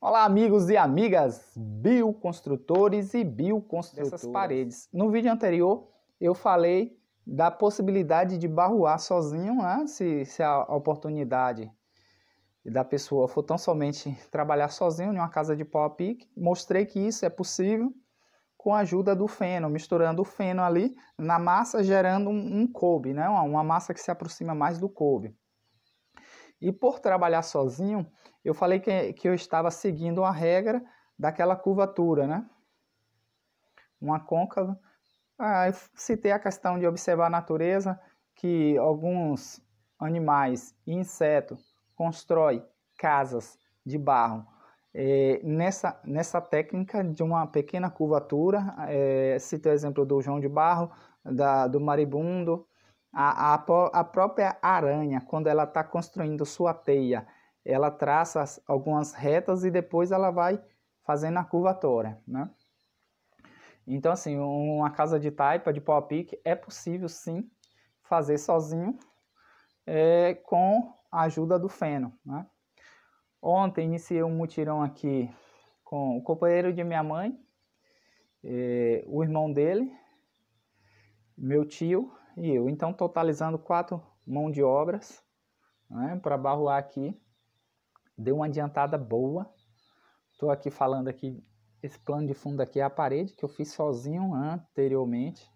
Olá, amigos e amigas bioconstrutores e bioconstrutores dessas paredes. No vídeo anterior, eu falei da possibilidade de barroar sozinho, né? Se a oportunidade da pessoa for tão somente trabalhar sozinho em uma casa de pau a pique. Mostrei que isso é possível com a ajuda do feno, misturando o feno ali na massa, gerando um coube, né? Uma massa que se aproxima mais do coube. E por trabalhar sozinho, eu falei que eu estava seguindo a regra daquela curvatura, né? Uma côncava. Eu citei a questão de observar a natureza, que alguns animais e insetos constroem casas de barro nessa técnica de uma pequena curvatura. Citei o exemplo do João de Barro, do maribundo. A própria aranha, quando ela está construindo sua teia, ela traça algumas retas e depois ela vai fazendo a curvatória, né? Então, assim, uma casa de taipa, de pau a pique, é possível sim fazer sozinho com a ajuda do feno, né? Ontem iniciei um mutirão aqui com o companheiro de minha mãe, o irmão dele, meu tio e eu. Então, totalizando 4 mãos de obras, né, para barroar aqui. Deu uma adiantada boa. Estou aqui falando aqui, esse plano de fundo aqui é a parede que eu fiz sozinho anteriormente.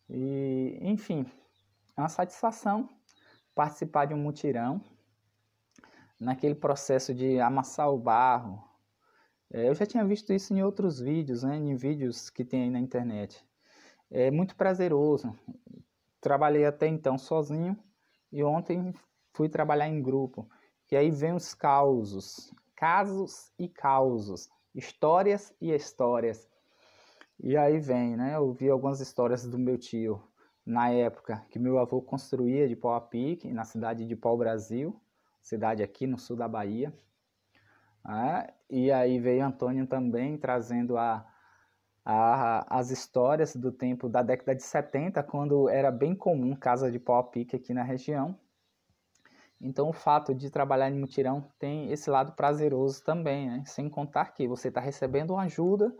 E, enfim, é uma satisfação participar de um mutirão, naquele processo de amassar o barro. Eu já tinha visto isso em outros vídeos, né, em vídeos que tem aí na internet. É muito prazeroso. Trabalhei até então sozinho e ontem fui trabalhar em grupo. E aí vem os casos e causos, histórias e histórias. E aí vem, né? Eu vi algumas histórias do meu tio na época que meu avô construía de pau a pique na cidade de Pau Brasil, cidade aqui no sul da Bahia. E aí veio Antônio também trazendo as histórias do tempo da década de 70, quando era bem comum casa de pau a pique aqui na região. Então o fato de trabalhar em mutirão tem esse lado prazeroso também, né? Sem contar que você está recebendo uma ajuda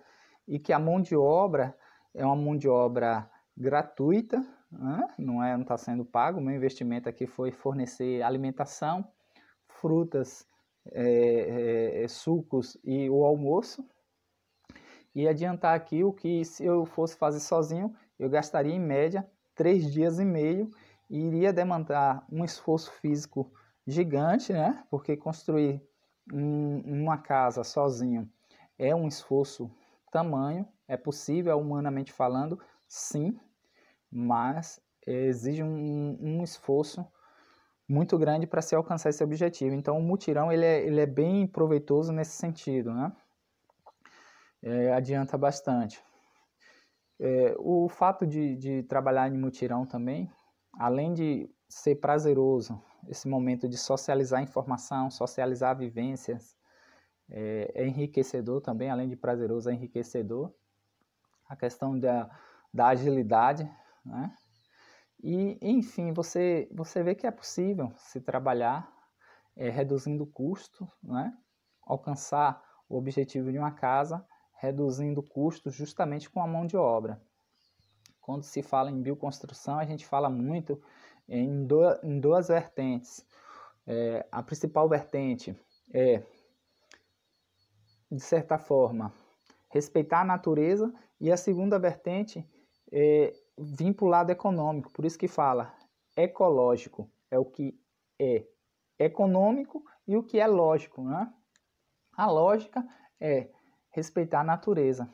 e que a mão de obra é uma mão de obra gratuita, né? Não está sendo pago. O meu investimento aqui foi fornecer alimentação, frutas, sucos e o almoço. E adiantar aqui o que se eu fosse fazer sozinho, eu gastaria em média 3 dias e meio e iria demandar um esforço físico gigante, né? Porque construir uma casa sozinho é um esforço tamanho, é possível, humanamente falando, sim, mas exige um esforço muito grande para se alcançar esse objetivo. Então o mutirão ele é bem proveitoso nesse sentido, né? Adianta bastante. O fato de trabalhar em mutirão também, além de ser prazeroso, esse momento de socializar informação, socializar vivências, é enriquecedor também, além de prazeroso, é enriquecedor. A questão da agilidade, né? E, enfim, você vê que é possível se trabalhar reduzindo o custo, né? Alcançar o objetivo de uma casa, reduzindo custos justamente com a mão de obra. Quando se fala em bioconstrução, a gente fala muito em duas vertentes. A principal vertente é, de certa forma, respeitar a natureza, e a segunda vertente é vir para o lado econômico. Por isso que fala ecológico, é o que é econômico e o que é lógico, né? A lógica é respeitar a natureza.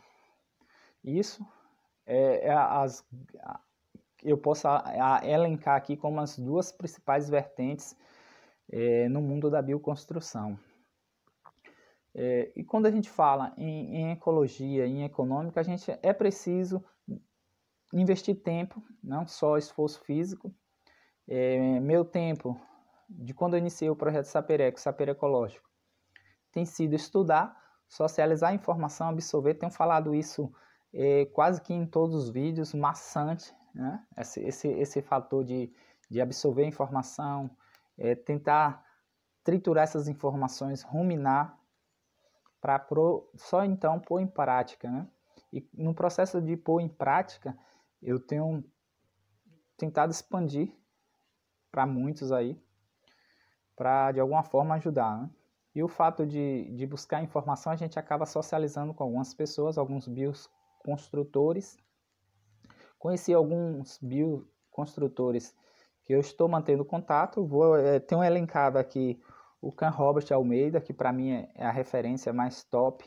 Isso eu posso elencar aqui como as duas principais vertentes no mundo da bioconstrução. E quando a gente fala em ecologia, em econômica, a gente é preciso investir tempo, não só esforço físico. Meu tempo, de quando eu iniciei o projeto Sapereco, Saper Ecológico, tem sido estudar, socializar a informação, absorver. Tenho falado isso quase que em todos os vídeos, maçante, né? Esse fator de absorver a informação, tentar triturar essas informações, ruminar, para só então pôr em prática, né? E no processo de pôr em prática, eu tenho tentado expandir para muitos aí, para de alguma forma ajudar, né? E o fato de buscar informação, a gente acaba socializando com algumas pessoas, alguns bioconstrutores. Conheci alguns bioconstrutores que eu estou mantendo contato. Tenho elencado aqui o Can Robert Almeida, que para mim é a referência mais top,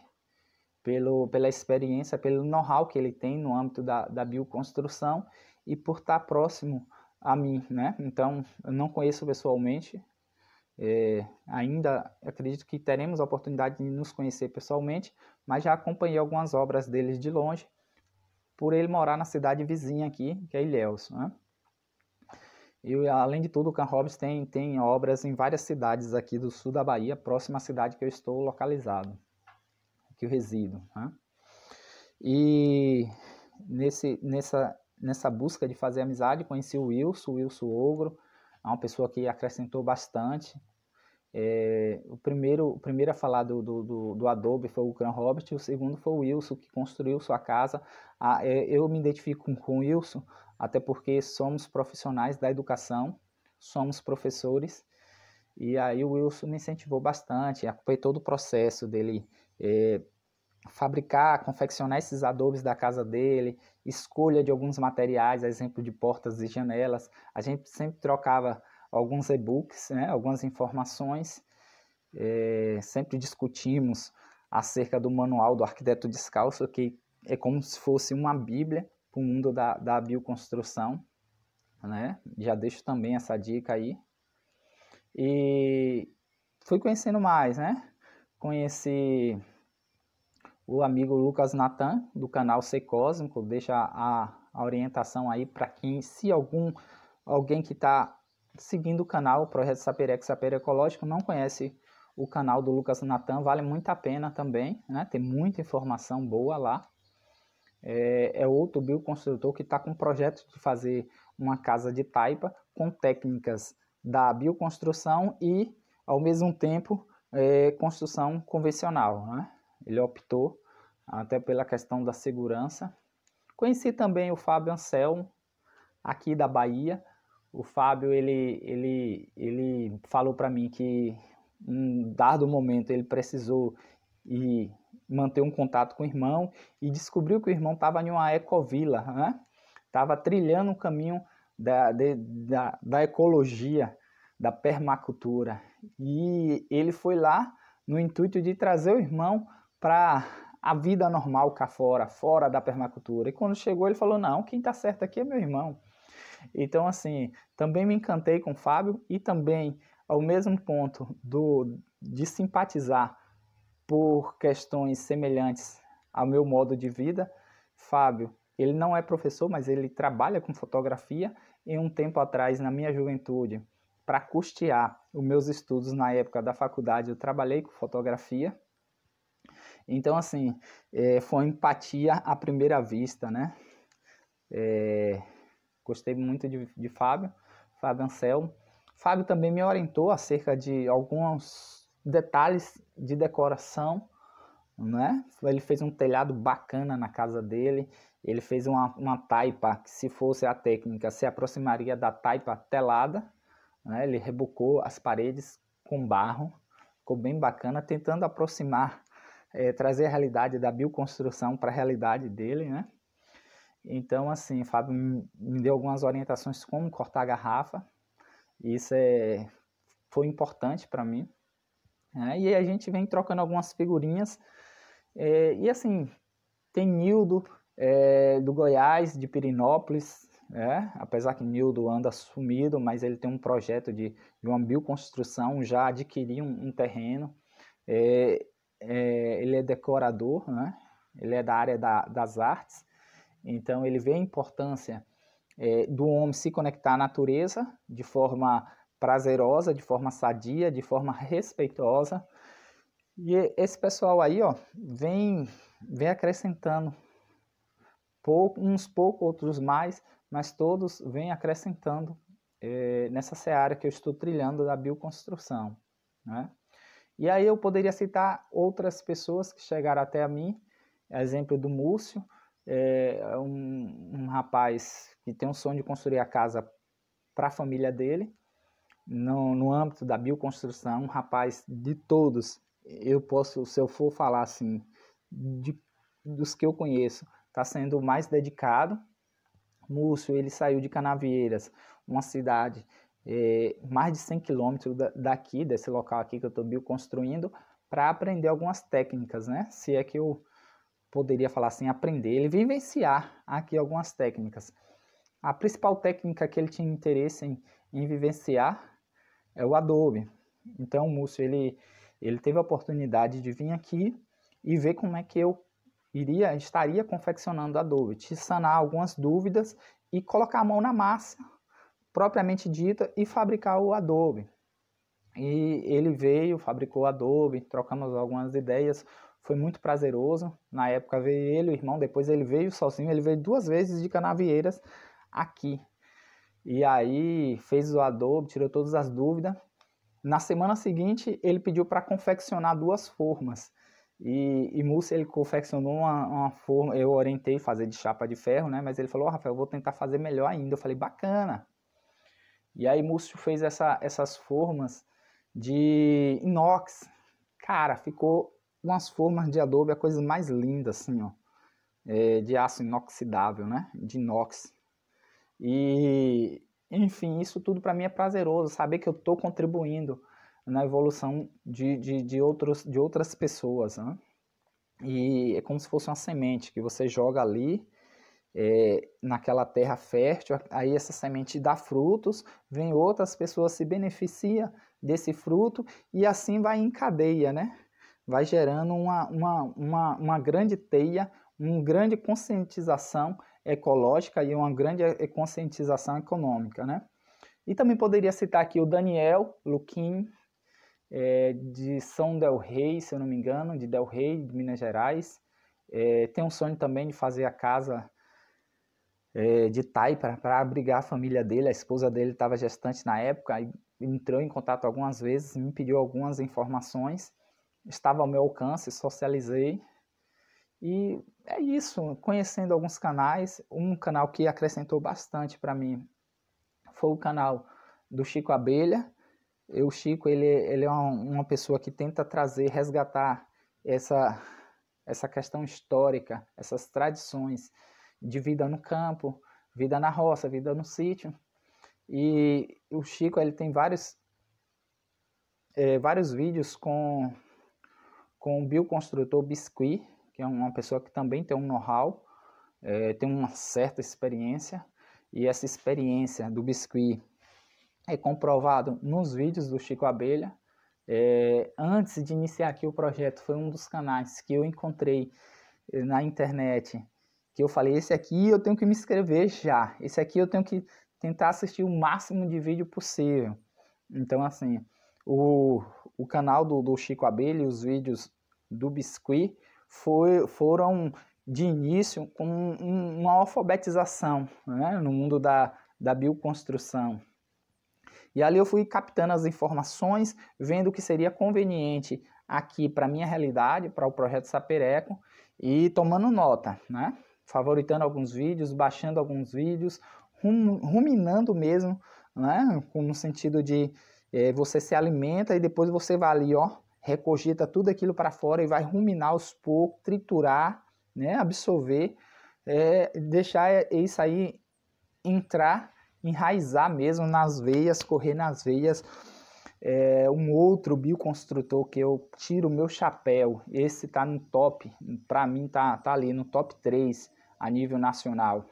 pela experiência, pelo know-how que ele tem no âmbito da bioconstrução e por estar próximo a mim, né? Então, eu não conheço pessoalmente, ainda acredito que teremos a oportunidade de nos conhecer pessoalmente, mas já acompanhei algumas obras deles de longe, por ele morar na cidade vizinha aqui, que é Ilhéus, né? E, além de tudo, o Can Robert tem obras em várias cidades aqui do sul da Bahia, próxima à cidade que eu estou localizado, que eu resido, né? E nessa busca de fazer amizade, conheci o Wilson Ogro, é uma pessoa que acrescentou bastante. O primeiro a falar do Adobe foi o Can Robert, e o segundo foi o Wilson, que construiu sua casa. Eu me identifico com o Wilson, até porque somos profissionais da educação, somos professores, e aí o Wilson me incentivou bastante, acompanhei todo o processo dele, fabricar, confeccionar esses adobes da casa dele, escolha de alguns materiais, exemplo de portas e janelas. A gente sempre trocava alguns e-books, né, algumas informações, sempre discutimos acerca do manual do arquiteto descalço, que é como se fosse uma bíblia para o mundo da bioconstrução, né? Já deixo também essa dica aí. E fui conhecendo mais, né? Conheci o amigo Lucas Natan, do canal Ser Cósmico, deixa a orientação aí para quem, se alguém que está seguindo o canal, o Projeto Sapirec, Sapere Ecológico, não conhece o canal do Lucas Natan, vale muito a pena também, né? Tem muita informação boa lá. É outro bioconstrutor que está com um projeto de fazer uma casa de taipa com técnicas da bioconstrução e, ao mesmo tempo, construção convencional, né? Ele optou até pela questão da segurança. Conheci também o Fábio Anselmo, aqui da Bahia. O Fábio, ele falou para mim que em um dado momento ele precisou manter um contato com o irmão e descobriu que o irmão estava em uma ecovila, né? Estava trilhando o caminho da ecologia, da permacultura. E ele foi lá no intuito de trazer o irmão para a vida normal cá fora da permacultura. E quando chegou ele falou, não, quem está certo aqui é meu irmão. Então, assim, também me encantei com o Fábio e também, ao mesmo ponto de simpatizar por questões semelhantes ao meu modo de vida, Fábio, ele não é professor, mas ele trabalha com fotografia. E um tempo atrás, na minha juventude, para custear os meus estudos na época da faculdade, eu trabalhei com fotografia. Então, assim, foi empatia à primeira vista, né? Gostei muito de Fábio Anselmo. Fábio também me orientou acerca de alguns detalhes de decoração, né? Ele fez um telhado bacana na casa dele, ele fez uma taipa que, se fosse a técnica, se aproximaria da taipa telada, né? Ele rebocou as paredes com barro, ficou bem bacana, tentando aproximar, trazer a realidade da bioconstrução para a realidade dele, né? Então, assim, Fábio me deu algumas orientações como cortar a garrafa. Isso foi importante para mim, né? E a gente vem trocando algumas figurinhas. E assim, tem Nildo, do Goiás, de Pirinópolis, apesar que Nildo anda sumido, mas ele tem um projeto de uma bioconstrução, já adquiriu um terreno. Ele é decorador, né? Ele é da área das artes. Então, ele vê a importância do homem se conectar à natureza de forma prazerosa, de forma sadia, de forma respeitosa. E esse pessoal aí, ó, vem acrescentando, uns poucos, outros mais, mas todos vêm acrescentando nessa seara que eu estou trilhando da bioconstrução, né? E aí eu poderia citar outras pessoas que chegaram até a mim, exemplo do Múcio, um rapaz que tem um sonho de construir a casa para a família dele, no âmbito da bioconstrução, um rapaz de todos, eu posso, se eu for falar assim, dos que eu conheço, está sendo o mais dedicado. Múcio, ele saiu de Canavieiras, uma cidade mais de 100 quilômetros daqui, desse local aqui que eu estou bioconstruindo, para aprender algumas técnicas, né? Se é que eu poderia falar assim, aprender, ele vivenciar aqui algumas técnicas. A principal técnica que ele tinha interesse em vivenciar é o Adobe. Então, o Múcio, ele teve a oportunidade de vir aqui e ver como é que eu estaria confeccionando Adobe, te sanar algumas dúvidas e colocar a mão na massa, propriamente dita, e fabricar o Adobe. E ele veio, fabricou o Adobe, trocamos algumas ideias, foi muito prazeroso. Na época veio ele, o irmão, depois ele veio sozinho, ele veio 2 vezes de Canavieiras aqui. E aí fez o Adobe, tirou todas as dúvidas. Na semana seguinte, ele pediu para confeccionar 2 formas. E Múcio, ele confeccionou uma forma, eu orientei fazer de chapa de ferro, né? Mas ele falou, Rafael, eu vou tentar fazer melhor ainda. Eu falei, bacana. E aí Múcio fez essas formas de inox. Cara, ficou umas formas de Adobe, a coisa mais linda, assim, ó. De aço inoxidável, né? De inox. E, enfim, isso tudo para mim é prazeroso, saber que eu estou contribuindo na evolução de outras pessoas, né? E é como se fosse uma semente que você joga ali naquela terra fértil, aí essa semente dá frutos, vem outras pessoas se beneficiam desse fruto e assim vai em cadeia, né? Vai gerando uma grande teia, uma grande conscientização ecológica e uma grande conscientização econômica, né? E também poderia citar aqui o Daniel Luquim, de São Del Rey, se eu não me engano, de Del Rey, de Minas Gerais. Tem um sonho também de fazer a casa de taipa para abrigar a família dele. A esposa dele estava gestante na época, e entrou em contato algumas vezes, me pediu algumas informações, estava ao meu alcance, socializei. E é isso, conhecendo alguns canais. Um canal que acrescentou bastante para mim foi o canal do Chico Abelha. O Chico, ele é uma pessoa que tenta trazer, resgatar essa questão histórica, essas tradições de vida no campo, vida na roça, vida no sítio. E o Chico, ele tem vários vídeos com o bioconstrutor Biscuit, que é uma pessoa que também tem um know-how, tem uma certa experiência, e essa experiência do Biscuit é comprovado nos vídeos do Chico Abelha. Antes de iniciar aqui o projeto, foi um dos canais que eu encontrei na internet, que eu falei, esse aqui eu tenho que me inscrever já, esse aqui eu tenho que tentar assistir o máximo de vídeo possível. Então, assim, o canal do Chico Abelha e os vídeos do Biscuit foram de início com uma alfabetização, né, no mundo da bioconstrução. E ali eu fui captando as informações, vendo o que seria conveniente aqui para a minha realidade, para o projeto Sapereco, e tomando nota, né? Favoritando alguns vídeos, baixando alguns vídeos, ruminando mesmo, né? No sentido de você se alimenta e depois você vai ali, ó, recogita tudo aquilo para fora e vai ruminar aos poucos, triturar, né? Absorver, deixar isso aí entrar, enraizar mesmo nas veias, correr nas veias. Um outro bioconstrutor que eu tiro o meu chapéu, esse tá no top, para mim tá ali no top 3 a nível nacional,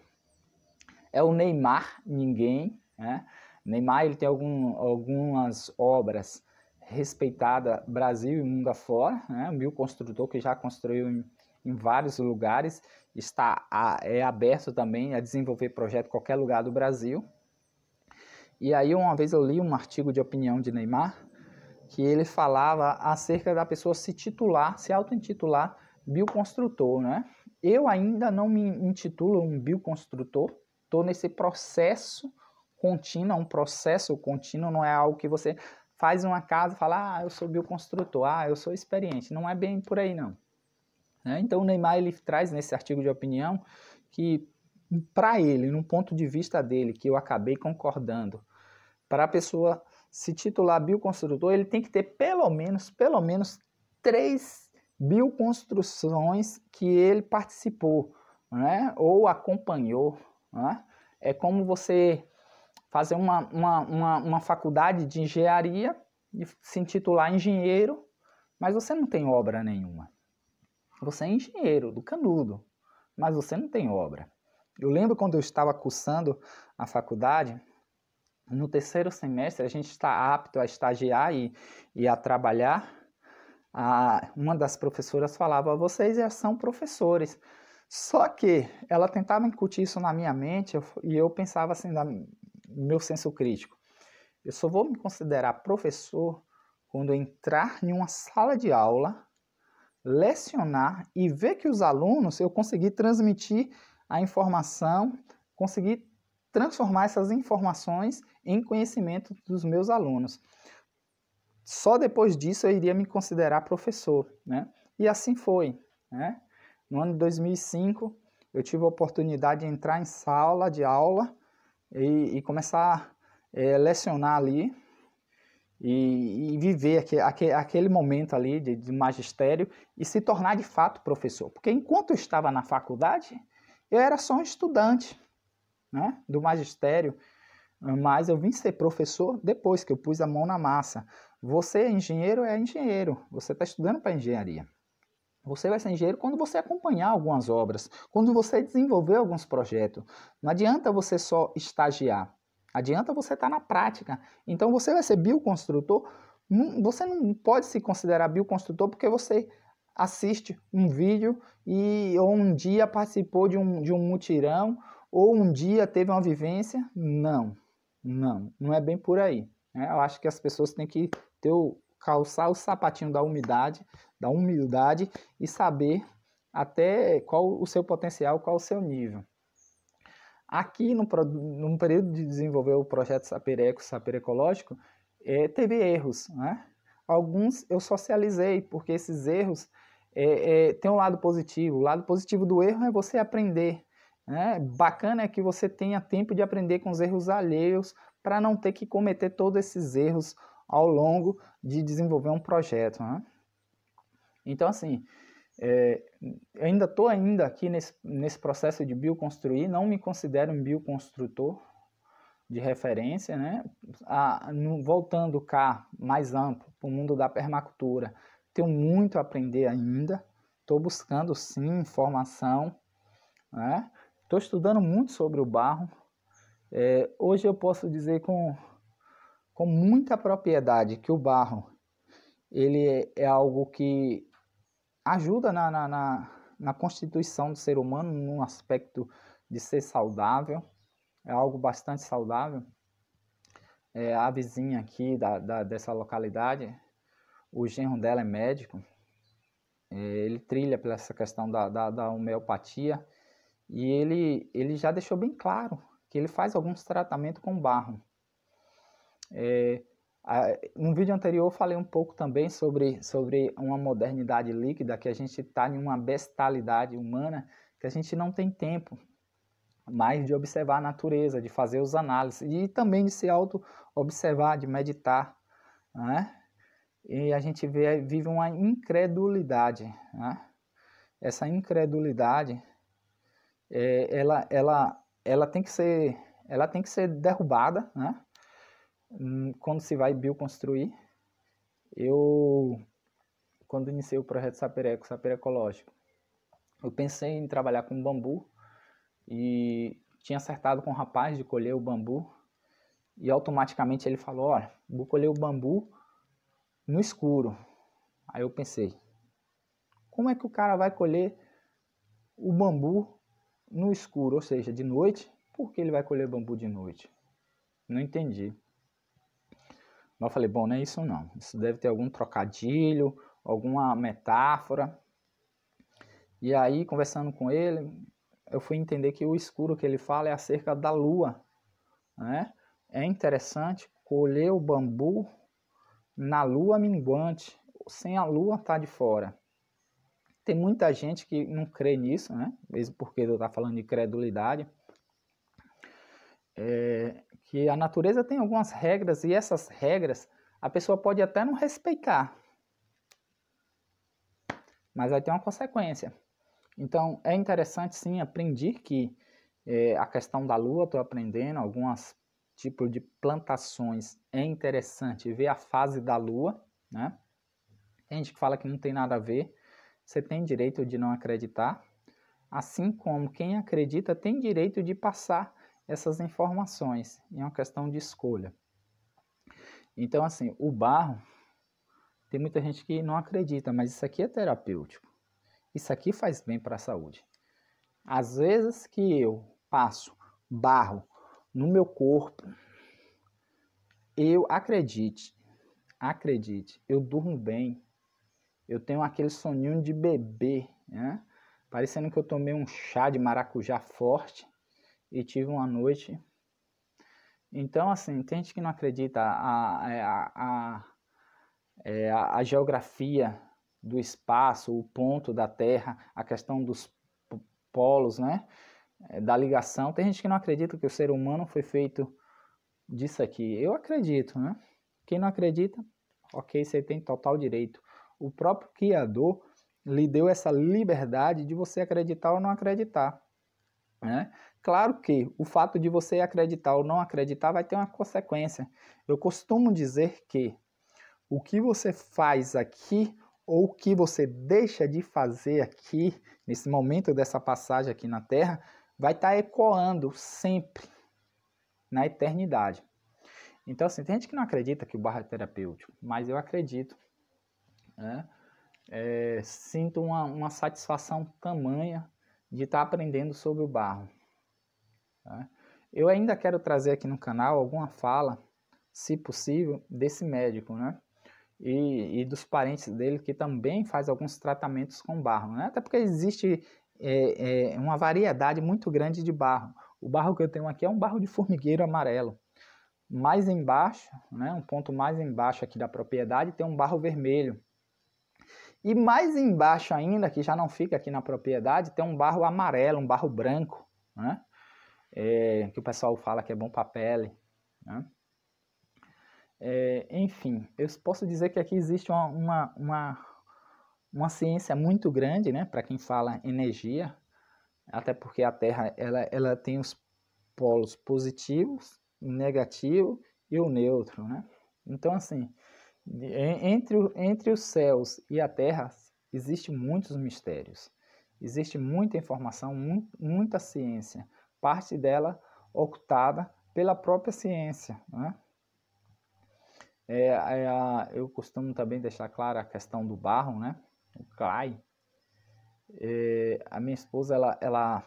é o Neymar Ninguém, né? Neymar, ele tem algumas obras respeitadas Brasil e mundo afora, né? Um bioconstrutor que já construiu em vários lugares, é aberto também a desenvolver projeto em qualquer lugar do Brasil. E aí uma vez eu li um artigo de opinião de Neymar, que ele falava acerca da pessoa se auto-intitular bioconstrutor, né? Eu ainda não me intitulo um bioconstrutor, estou nesse processo contínuo, um processo contínuo, não é algo que você faz uma casa e fala, eu sou bioconstrutor, eu sou experiente. Não é bem por aí, não. Então o Neymar ele traz nesse artigo de opinião que, para ele, no ponto de vista dele, que eu acabei concordando, para a pessoa se titular bioconstrutor, ele tem que ter pelo menos 3 bioconstruções que ele participou, né? Ou acompanhou. Né? É como você fazer uma faculdade de engenharia e se intitular engenheiro, mas você não tem obra nenhuma. Você é engenheiro do canudo, mas você não tem obra. Eu lembro quando eu estava cursando a faculdade, no terceiro semestre a gente está apto a estagiar e a trabalhar. Uma das professoras falava, vocês já são professores. Só que ela tentava incutir isso na minha mente e eu pensava assim, no meu senso crítico. Eu só vou me considerar professor quando eu entrar em uma sala de aula, lecionar e ver que os alunos, eu conseguir transmitir a informação, conseguir transformar essas informações em conhecimento dos meus alunos. Só depois disso eu iria me considerar professor, né? E assim foi, né? No ano de 2005, eu tive a oportunidade de entrar em sala de aula e começar a lecionar ali e viver aquele momento ali de magistério e se tornar de fato professor. Porque enquanto eu estava na faculdade, eu era só um estudante, né, do magistério, mas eu vim ser professor depois que eu pus a mão na massa. Você é engenheiro, você está estudando para engenharia. Você vai ser engenheiro quando você acompanhar algumas obras, quando você desenvolver alguns projetos. Não adianta você só estagiar, adianta você estar na prática. Então você vai ser bioconstrutor, você não pode se considerar bioconstrutor porque você assiste um vídeo ou um dia participou de um mutirão, ou um dia teve uma vivência. Não é bem por aí. Né? Eu acho que as pessoas têm que calçar o sapatinho da humildade e saber até qual o seu potencial, qual o seu nível. Aqui no período de desenvolver o projeto Saper Ecológico, teve erros, né? Alguns eu socializei, porque esses erros têm um lado positivo. O lado positivo do erro é você aprender. Né? Bacana é que você tenha tempo de aprender com os erros alheios para não ter que cometer todos esses erros ao longo de desenvolver um projeto. Né? Então, assim, eu ainda estou aqui nesse processo de bioconstruir, não me considero um bioconstrutor de referência, né? Voltando cá mais amplo para o mundo da permacultura, tenho muito a aprender ainda, estou buscando sim informação, né? Estou estudando muito sobre o barro. Hoje eu posso dizer com muita propriedade que o barro ele é algo que ajuda na constituição do ser humano, num aspecto de ser saudável, é algo bastante saudável. A vizinha aqui dessa localidade, o genro dela é médico, ele trilha por essa questão da homeopatia, e ele já deixou bem claro que ele faz alguns tratamentos com barro. No vídeo anterior eu falei um pouco também sobre uma modernidade líquida, que a gente está em uma bestialidade humana, que a gente não tem tempo mais de observar a natureza, de fazer os análises, e também de se auto-observar, de meditar, né? E a gente vive uma incredulidade, né? Essa incredulidade, ela tem que ser derrubada, né? Quando se vai bioconstruir. Quando iniciei o projeto Saper Ecológico, eu pensei em trabalhar com bambu e tinha acertado com um rapaz de colher o bambu, e automaticamente ele falou, olha, vou colher o bambu no escuro. Aí eu pensei, como é que o cara vai colher o bambu no escuro, ou seja, de noite? Por que ele vai colher bambu de noite? Não entendi. Mas eu falei, bom, não é isso não. Isso deve ter algum trocadilho, alguma metáfora. E aí, conversando com ele, eu fui entender que o escuro que ele fala é acerca da lua. Né? É interessante colher o bambu na lua minguante, sem a lua tá de fora. Tem muita gente que não crê nisso, né? Mesmo porque eu estou falando de credulidade. Que a natureza tem algumas regras e essas regras a pessoa pode até não respeitar, mas vai ter uma consequência. Então é interessante sim, aprendi que a questão da lua, estou aprendendo alguns tipos de plantações, é interessante ver a fase da lua, né? Tem gente que fala que não tem nada a ver, você tem direito de não acreditar, assim como quem acredita tem direito de passar essas informações, é uma questão de escolha. Então assim, o barro, tem muita gente que não acredita, mas isso aqui é terapêutico, isso aqui faz bem para a saúde. Às vezes que eu passo barro no meu corpo, eu acredite, eu durmo bem, eu tenho aquele soninho de bebê, né? Parecendo que eu tomei um chá de maracujá forte e tive uma noite. Então, assim, tem gente que não acredita, a geografia do espaço, o ponto da Terra, a questão dos polos, né? Da ligação. Tem gente que não acredita que o ser humano foi feito disso aqui. Eu acredito, né? Quem não acredita, ok, você tem total direito. O próprio Criador lhe deu essa liberdade de você acreditar ou não acreditar, né? Claro que o fato de você acreditar ou não acreditar vai ter uma consequência. Eu costumo dizer que o que você faz aqui ou o que você deixa de fazer aqui, nesse momento dessa passagem aqui na Terra, vai estar ecoando sempre na eternidade. Então, assim, tem gente que não acredita que o barro é terapêutico, mas eu acredito, né? Sinto uma satisfação tamanha de estar aprendendo sobre o barro. Tá? Eu ainda quero trazer aqui no canal alguma fala, se possível, desse médico, né? E dos parentes dele que também faz alguns tratamentos com barro, né? Até porque existe uma variedade muito grande de barro. O barro que eu tenho aqui é um barro de formigueiro amarelo. Mais embaixo, né, um ponto mais embaixo aqui da propriedade, tem um barro vermelho. E mais embaixo ainda, que já não fica aqui na propriedade, tem um barro amarelo, um barro branco, né? Que o pessoal fala que é bom para a pele, né? Enfim, eu posso dizer que aqui existe uma ciência muito grande, né, para quem fala energia, até porque a Terra ela tem os polos positivos, o negativo e o neutro, né? Então, assim, entre os céus e a Terra existem muitos mistérios, existe muita informação, muita ciência, parte dela ocultada pela própria ciência, né? Eu costumo também deixar clara a questão do barro, né? O clay. A minha esposa, ela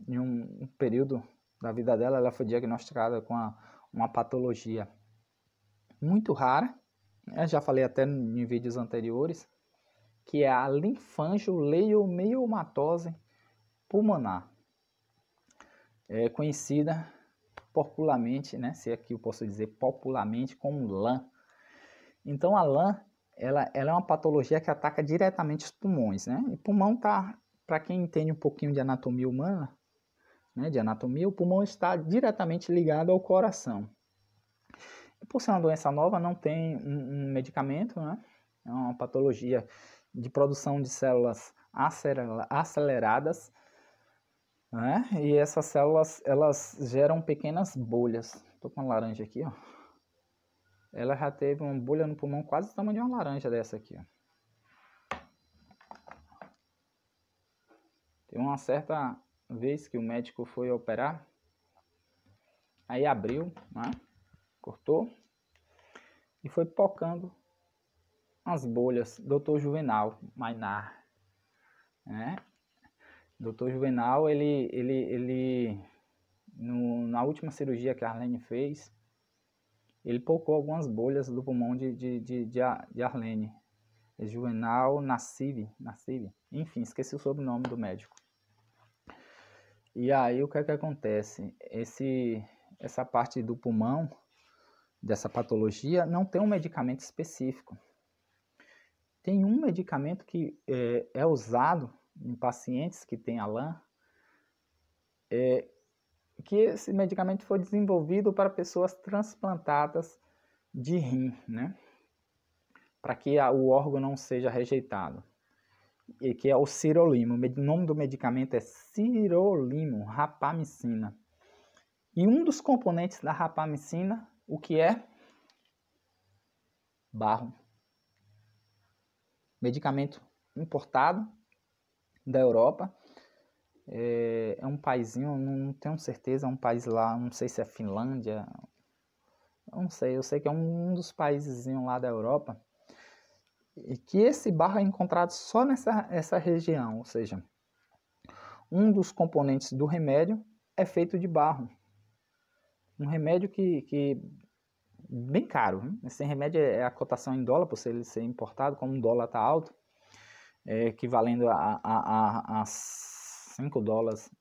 em um período da vida dela, ela foi diagnosticada com uma patologia muito rara. Eu já falei até em vídeos anteriores, que é a linfangiomiomatose pulmonar. É conhecida popularmente, né, se aqui eu posso dizer popularmente, como LAN. Então a LAN, ela é uma patologia que ataca diretamente os pulmões, né? E pulmão tá, para quem entende um pouquinho de anatomia humana, né, de anatomia, o pulmão está diretamente ligado ao coração. E por ser uma doença nova, não tem um medicamento, né? É uma patologia de produção de células aceleradas, né? E essas células, elas geram pequenas bolhas. Estou com uma laranja aqui, ó. Ela já teve uma bolha no pulmão quase do tamanho de uma laranja dessa aqui, ó. Tem uma certa vez que o médico foi operar, aí abriu, né? Cortou e foi pocando as bolhas. Dr. Juvenal Mainar, né? Dr. Juvenal, na última cirurgia que a Arlene fez, ele pocou algumas bolhas do pulmão de Arlene. Juvenal Nassib, enfim, esqueci o sobrenome do médico. E aí o que é que acontece? Essa parte do pulmão, dessa patologia, não tem um medicamento específico. Tem um medicamento que é usado em pacientes que têm ALAN, que esse medicamento foi desenvolvido para pessoas transplantadas de rim, né? Para que o órgão não seja rejeitado. E que é o sirolimo. O nome do medicamento é sirolimo, rapamicina. E um dos componentes da rapamicina, o que é? Barro. Medicamento importado da Europa. É um paísinho, não tenho certeza, é um país lá, não sei se é Finlândia, não sei, eu sei que é um dos países lá da Europa, e que esse barro é encontrado só nessa região, ou seja, um dos componentes do remédio é feito de barro. Um remédio que bem caro, hein? Esse remédio é a cotação em dólar, por ele ser importado, como o dólar está alto, equivalendo a 5 dólares,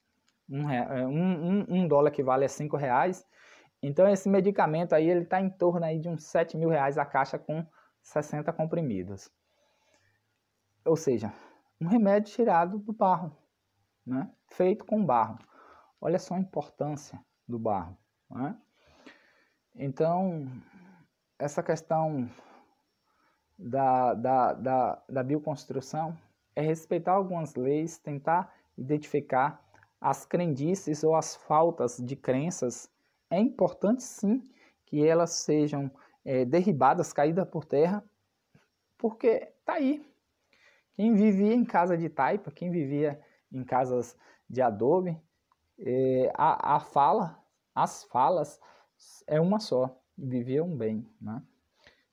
um dólar equivale a 5 reais. Então esse medicamento aí, ele está em torno aí de uns 7 mil reais a caixa com 60 comprimidos. Ou seja, um remédio tirado do barro, né? Feito com barro. Olha só a importância do barro, né? Então, essa questão da bioconstrução é respeitar algumas leis, tentar identificar as crendices ou as faltas de crenças. É importante sim que elas sejam derribadas, caídas por terra, porque tá aí. Quem vivia em casa de taipa, quem vivia em casas de adobe, as falas é uma só, viviam bem, né?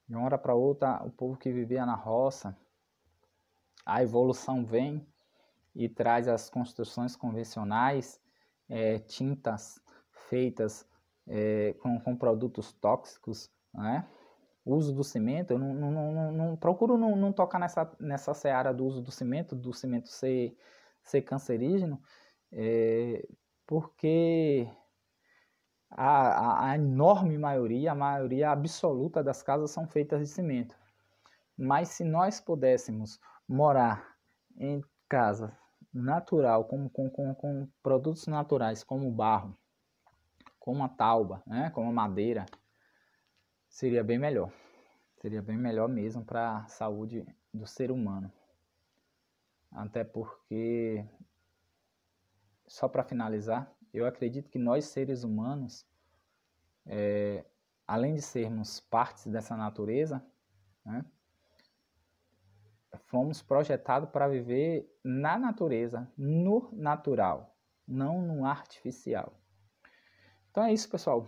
De uma hora para outra, o povo que vivia na roça, a evolução vem e traz as construções convencionais, tintas feitas com produtos tóxicos, né? O uso do cimento, eu não procuro não tocar nessa seara do uso do cimento ser cancerígeno, porque a enorme maioria, a maioria absoluta das casas são feitas de cimento. Mas se nós pudéssemos morar em casa natural, com produtos naturais, como o barro, como a tauba, né, como a madeira, seria bem melhor. Seria bem melhor mesmo para a saúde do ser humano. Até porque, só para finalizar, eu acredito que nós, seres humanos, além de sermos partes dessa natureza, né, fomos projetados para viver na natureza, no natural, não no artificial. Então é isso, pessoal.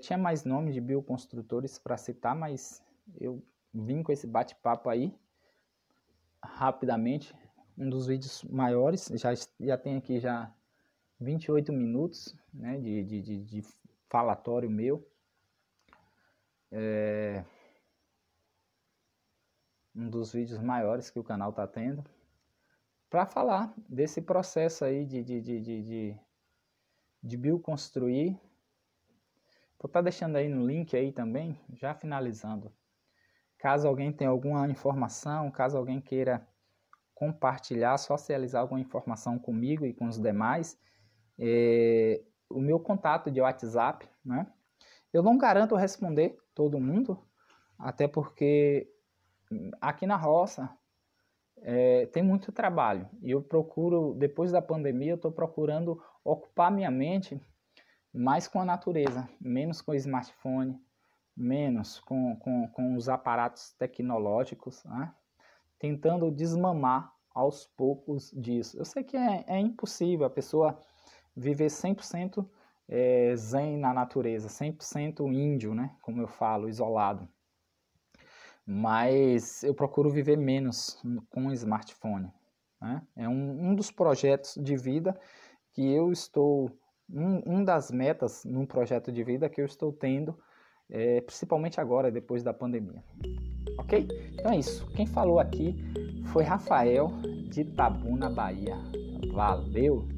Tinha mais nomes de bioconstrutores para citar, mas eu vim com esse bate-papo aí, rapidamente. Um dos vídeos maiores, já tem aqui já 28 minutos, né, de falatório meu. Um dos vídeos maiores que o canal está tendo, para falar desse processo aí de bioconstruir. Vou estar deixando aí no link aí também, já finalizando. Caso alguém tenha alguma informação, caso alguém queira compartilhar, socializar alguma informação comigo e com os demais, o meu contato de WhatsApp, né? Eu não garanto responder todo mundo, até porque aqui na roça tem muito trabalho. E eu procuro, depois da pandemia, eu estou procurando ocupar minha mente mais com a natureza, menos com o smartphone, menos com os aparatos tecnológicos, né? Tentando desmamar aos poucos disso. Eu sei que é impossível a pessoa viver 100% zen na natureza, 100% índio, né? Como eu falo, isolado. Mas eu procuro viver menos com o smartphone, né? É um dos projetos de vida que eu estou... Um das metas num projeto de vida que eu estou tendo, principalmente agora, depois da pandemia. Ok? Então é isso. Quem falou aqui foi Rafael, de Itabuna, Bahia. Valeu!